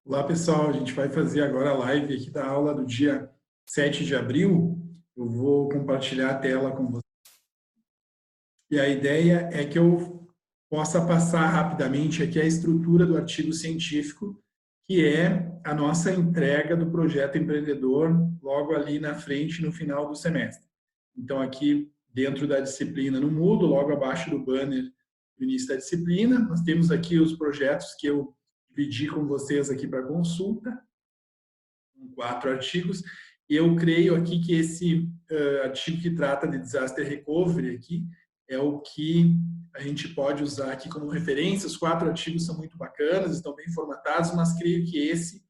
Olá, pessoal. A gente vai fazer agora a live aqui da aula do dia 7 de abril. Eu vou compartilhar a tela com vocês. E a ideia é que eu possa passar rapidamente aqui a estrutura do artigo científico, que é a nossa entrega do projeto empreendedor logo ali na frente, no final do semestre. Então, aqui dentro da disciplina no Moodle, logo abaixo do banner do início da disciplina, nós temos aqui os projetos que eu dividi com vocês aqui para consulta, 4 artigos. E eu creio aqui que esse artigo que trata de disaster recovery aqui é o que a gente pode usar aqui como referência. Os 4 artigos são muito bacanas, estão bem formatados, mas creio que esse,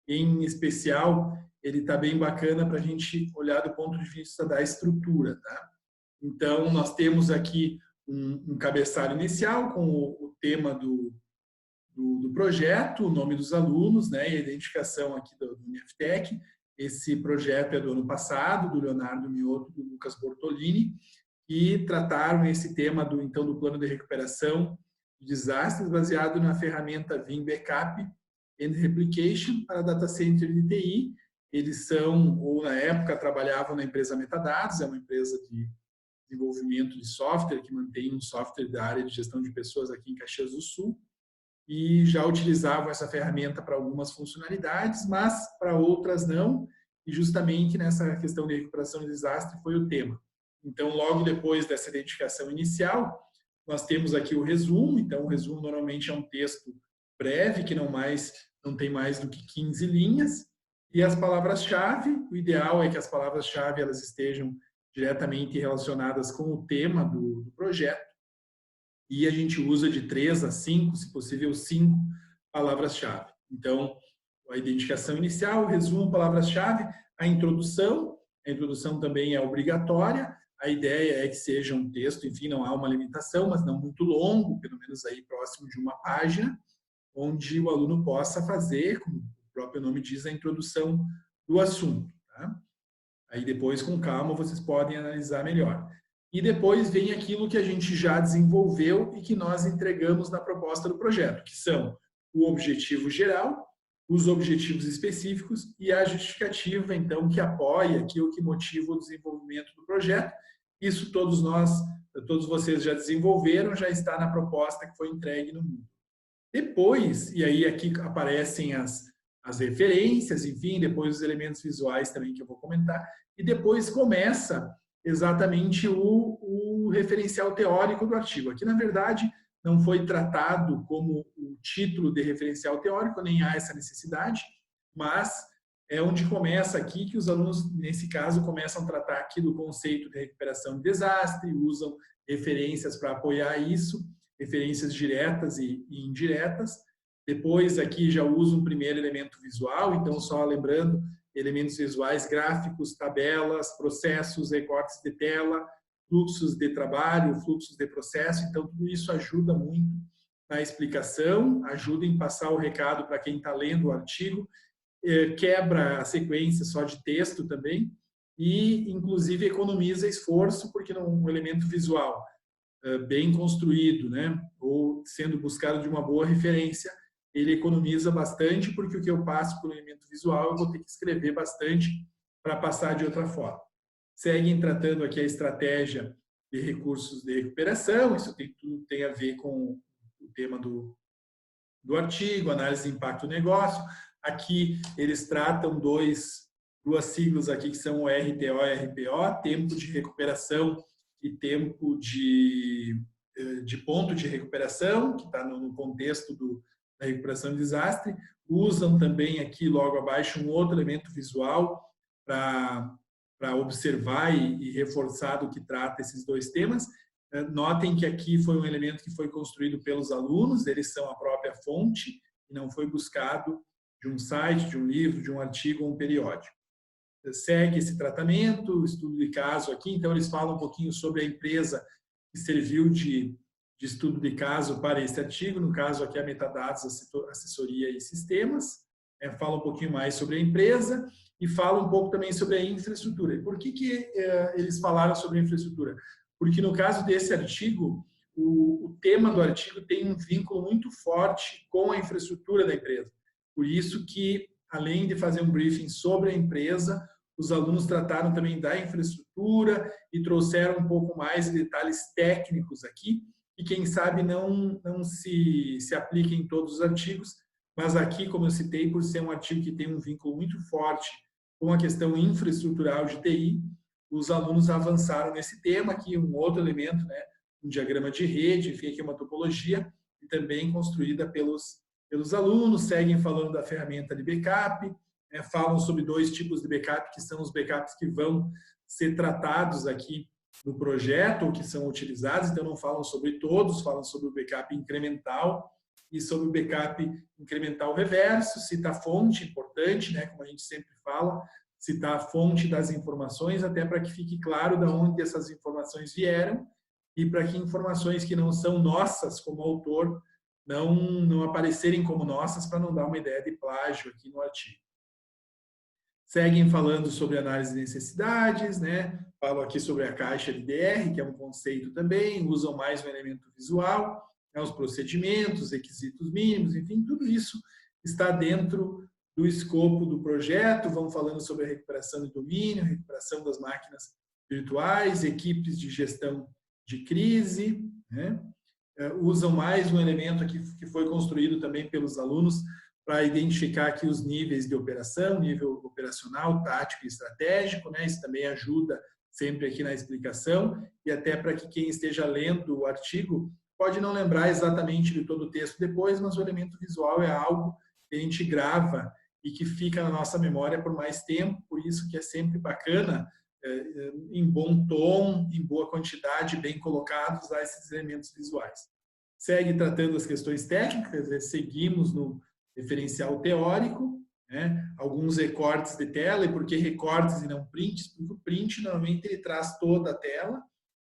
em especial, ele está bem bacana para a gente olhar do ponto de vista da estrutura, tá? Então, nós temos aqui um cabeçalho inicial com o tema do projeto, o nome dos alunos, né, e a identificação aqui do Uniftec. Esse projeto é do ano passado, do Leonardo Miotto e do Lucas Bortolini, e trataram esse tema do plano de recuperação de desastres baseado na ferramenta Veeam Backup and Replication para data center de TI. Eles são, ou na época, trabalhavam na empresa Metadados, é uma empresa de desenvolvimento de software que mantém um software da área de gestão de pessoas aqui em Caxias do Sul, e já utilizavam essa ferramenta para algumas funcionalidades, mas para outras não, e justamente nessa questão de recuperação de desastre foi o tema. Então, logo depois dessa identificação inicial, nós temos aqui o resumo. Então, o resumo normalmente é um texto breve, que não tem mais do que 15 linhas, e as palavras-chave, o ideal é que as palavras-chave elas estejam diretamente relacionadas com o tema do projeto, e a gente usa de 3 a 5, se possível 5 palavras-chave. Então, a identificação inicial, o resumo, palavras-chave, a introdução também é obrigatória, a ideia é que seja um texto, enfim, não há uma limitação, mas não muito longo, pelo menos aí próximo de uma página, onde o aluno possa fazer, como o próprio nome diz, a introdução do assunto. Tá? Aí depois, com calma, vocês podem analisar melhor. E depois vem aquilo que a gente já desenvolveu e que nós entregamos na proposta do projeto, que são o objetivo geral, os objetivos específicos e a justificativa, então, que apoia aquilo que motiva o desenvolvimento do projeto. Isso todos vocês já desenvolveram, já está na proposta que foi entregue no Moodle. Depois, e aí aqui aparecem as referências, enfim, depois os elementos visuais também que eu vou comentar, e depois começa exatamente o referencial teórico do artigo. Aqui, na verdade, não foi tratado como o título de referencial teórico, nem há essa necessidade, mas é onde começa aqui que os alunos, nesse caso, começam a tratar aqui do conceito de recuperação de desastre, usam referências para apoiar isso, referências diretas e indiretas. Depois, aqui já uso um primeiro elemento visual, então, só lembrando, elementos visuais, gráficos, tabelas, processos, recortes de tela, fluxos de trabalho, fluxos de processo. Então, tudo isso ajuda muito na explicação, ajuda em passar o recado para quem está lendo o artigo, quebra a sequência só de texto também e, inclusive, economiza esforço, porque um elemento visual bem construído, né, ou sendo buscado de uma boa referência, ele economiza bastante, porque o que eu passo por elemento visual eu vou ter que escrever bastante para passar de outra forma. Seguem tratando aqui a estratégia de recursos de recuperação, isso tudo tem a ver com o tema do artigo, análise de impacto do negócio. Aqui eles tratam duas siglas aqui que são o RTO e RPO, tempo de recuperação e tempo de ponto de recuperação, que está no contexto da recuperação de desastre. Usam também aqui, logo abaixo, um outro elemento visual para observar e reforçar do que trata esses dois temas. Notem que aqui foi um elemento que foi construído pelos alunos, eles são a própria fonte, e não foi buscado de um site, de um livro, de um artigo ou um periódico. Segue esse tratamento, estudo de caso aqui, então eles falam um pouquinho sobre a empresa que serviu de estudo de caso para esse artigo, no caso aqui a Metadados, Assessoria e Sistemas, fala um pouquinho mais sobre a empresa e fala um pouco também sobre a infraestrutura. E por que eles falaram sobre a infraestrutura? Porque no caso desse artigo, o tema do artigo tem um vínculo muito forte com a infraestrutura da empresa. Por isso que, além de fazer um briefing sobre a empresa, os alunos trataram também da infraestrutura e trouxeram um pouco mais de detalhes técnicos aqui, e quem sabe não se aplica em todos os artigos, mas aqui, como eu citei, por ser um artigo que tem um vínculo muito forte com a questão infraestrutural de TI, os alunos avançaram nesse tema, aqui um outro elemento, né, um diagrama de rede, enfim, aqui uma topologia, e também construída pelos alunos, seguem falando da ferramenta de backup, falam sobre 2 tipos de backup, que são os backups que vão ser tratados aqui no projeto, ou que são utilizados, então não falam sobre todos, falam sobre o backup incremental e sobre o backup incremental reverso, cita a fonte, importante, né, como a gente sempre fala, citar a fonte das informações, até para que fique claro de onde essas informações vieram e para que informações que não são nossas como autor não aparecerem como nossas, para não dar uma ideia de plágio aqui no artigo. Seguem falando sobre análise de necessidades, né? Falam aqui sobre a caixa de DR, que é um conceito também, usam mais um elemento visual, né? Os procedimentos, requisitos mínimos, enfim, tudo isso está dentro do escopo do projeto. Vão falando sobre a recuperação de domínio, recuperação das máquinas virtuais, equipes de gestão de crise, né? Usam mais um elemento aqui que foi construído também pelos alunos para identificar aqui os níveis de operação, nível operacional, tático e estratégico, né? Isso também ajuda sempre aqui na explicação, e até para que quem esteja lendo o artigo pode não lembrar exatamente de todo o texto depois, mas o elemento visual é algo que a gente grava e que fica na nossa memória por mais tempo, por isso que é sempre bacana, em bom tom, em boa quantidade, bem colocados, usar esses elementos visuais. Segue tratando as questões técnicas, seguimos no referencial teórico, né? Alguns recortes de tela, e por que recortes e não prints? Porque o print normalmente ele traz toda a tela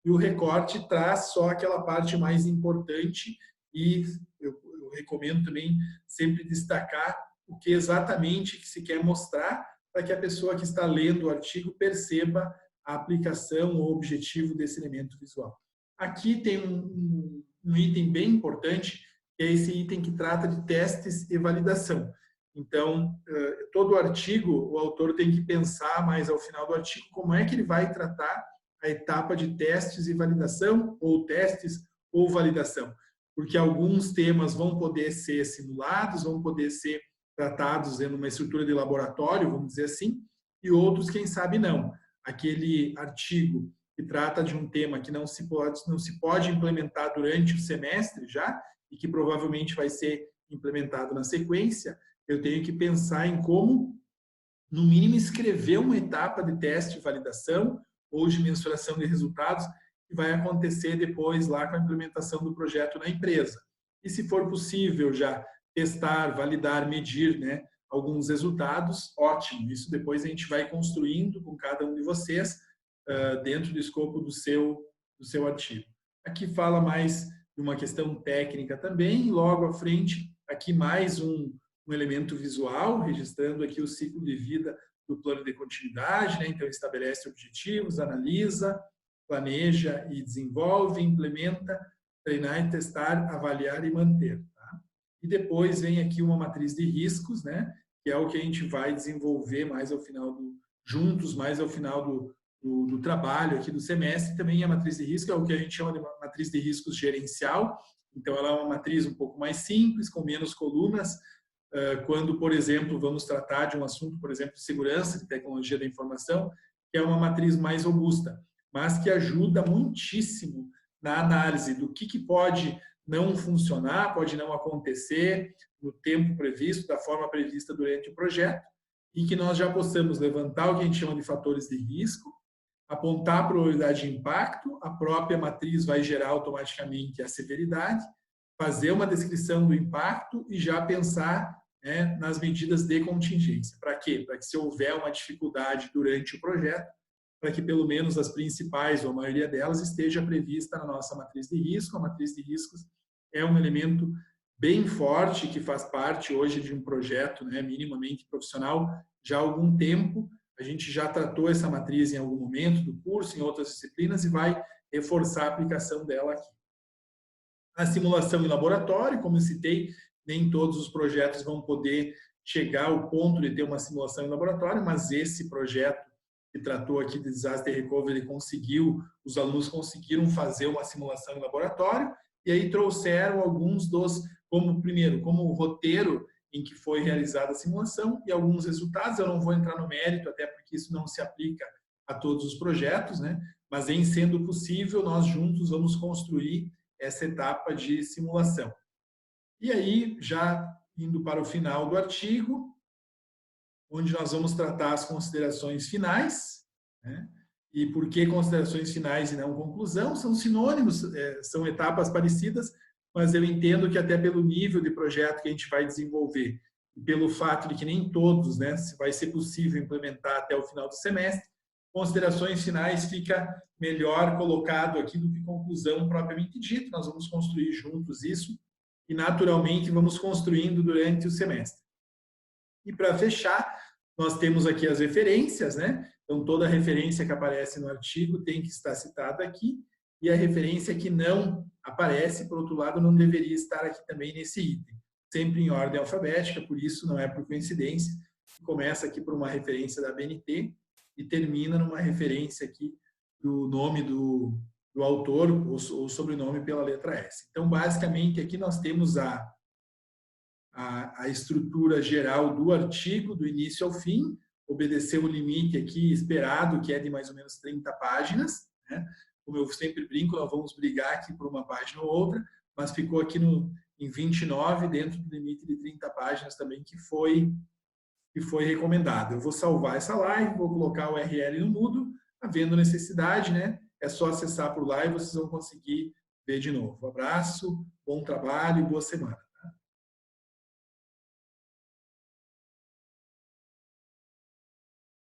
e o recorte traz só aquela parte mais importante, e eu recomendo também sempre destacar o que exatamente que se quer mostrar para que a pessoa que está lendo o artigo perceba a aplicação ou objetivo desse elemento visual. Aqui tem um item bem importante, que é esse item que trata de testes e validação. Então, todo o artigo, o autor tem que pensar mais ao final do artigo como é que ele vai tratar a etapa de testes e validação, ou testes ou validação. Porque alguns temas vão poder ser simulados, vão poder ser tratados em uma estrutura de laboratório, vamos dizer assim, e outros, quem sabe, não. Aquele artigo que trata de um tema que não se pode implementar durante o semestre já, e que provavelmente vai ser implementado na sequência, eu tenho que pensar em como, no mínimo, escrever uma etapa de teste e validação ou de mensuração de resultados que vai acontecer depois lá com a implementação do projeto na empresa. E, se for possível, já testar, validar, medir, né, alguns resultados, ótimo. Isso depois a gente vai construindo com cada um de vocês dentro do escopo do seu artigo. Aqui fala mais de uma questão técnica também, e logo à frente, aqui mais um elemento visual, registrando aqui o ciclo de vida do plano de continuidade, né? Então estabelece objetivos, analisa, planeja e desenvolve, implementa, treinar e testar, avaliar e manter. E depois vem aqui uma matriz de riscos, né, que é o que a gente vai desenvolver mais ao final juntos, mais ao final do trabalho aqui do semestre. Também a matriz de risco é o que a gente chama de matriz de riscos gerencial. Então, ela é uma matriz um pouco mais simples, com menos colunas. Quando, por exemplo, vamos tratar de um assunto, por exemplo, de segurança, de tecnologia da informação, que é uma matriz mais robusta, mas que ajuda muitíssimo na análise do que pode não funcionar, pode não acontecer no tempo previsto, da forma prevista durante o projeto, e que nós já possamos levantar o que a gente chama de fatores de risco, apontar a probabilidade de impacto, a própria matriz vai gerar automaticamente a severidade, fazer uma descrição do impacto e já pensar, né, nas medidas de contingência. Para quê? Para que, se houver uma dificuldade durante o projeto, para que pelo menos as principais, ou a maioria delas, esteja prevista na nossa matriz de risco. A matriz de riscos é um elemento bem forte que faz parte hoje de um projeto, né, minimamente profissional já há algum tempo. A gente já tratou essa matriz em algum momento do curso, em outras disciplinas, e vai reforçar a aplicação dela aqui. A simulação em laboratório, como eu citei, nem todos os projetos vão poder chegar ao ponto de ter uma simulação em laboratório, mas esse projeto que tratou aqui de Disaster Recovery os alunos conseguiram fazer uma simulação em laboratório, e aí trouxeram alguns como roteiro em que foi realizada a simulação e alguns resultados. Eu não vou entrar no mérito, até porque isso não se aplica a todos os projetos, né? Mas em sendo possível, nós juntos vamos construir essa etapa de simulação. E aí, já indo para o final do artigo, onde nós vamos tratar as considerações finais, né? E por que considerações finais e não conclusão? São sinônimos, são etapas parecidas, mas eu entendo que até pelo nível de projeto que a gente vai desenvolver e pelo fato de que nem todos, né, vai ser possível implementar até o final do semestre, considerações finais fica melhor colocado aqui do que conclusão propriamente dito. Nós vamos construir juntos isso e, naturalmente, vamos construindo durante o semestre. E, para fechar, nós temos aqui as referências, né? Então, toda referência que aparece no artigo tem que estar citada aqui, e a referência que não aparece, por outro lado, não deveria estar aqui também nesse item. Sempre em ordem alfabética, por isso não é por coincidência. Começa aqui por uma referência da BNT e termina numa referência aqui do nome do autor ou sobrenome pela letra S. Então, basicamente, aqui nós temos a estrutura geral do artigo, do início ao fim, obedeceu o limite aqui esperado, que é de mais ou menos 30 páginas, né? Como eu sempre brinco, nós vamos brigar aqui por uma página ou outra, mas ficou aqui em 29, dentro do limite de 30 páginas também, que foi recomendado. Eu vou salvar essa live, vou colocar o URL no Moodle, havendo necessidade, né? É só acessar por lá e vocês vão conseguir ver de novo. Um abraço, bom trabalho e boa semana.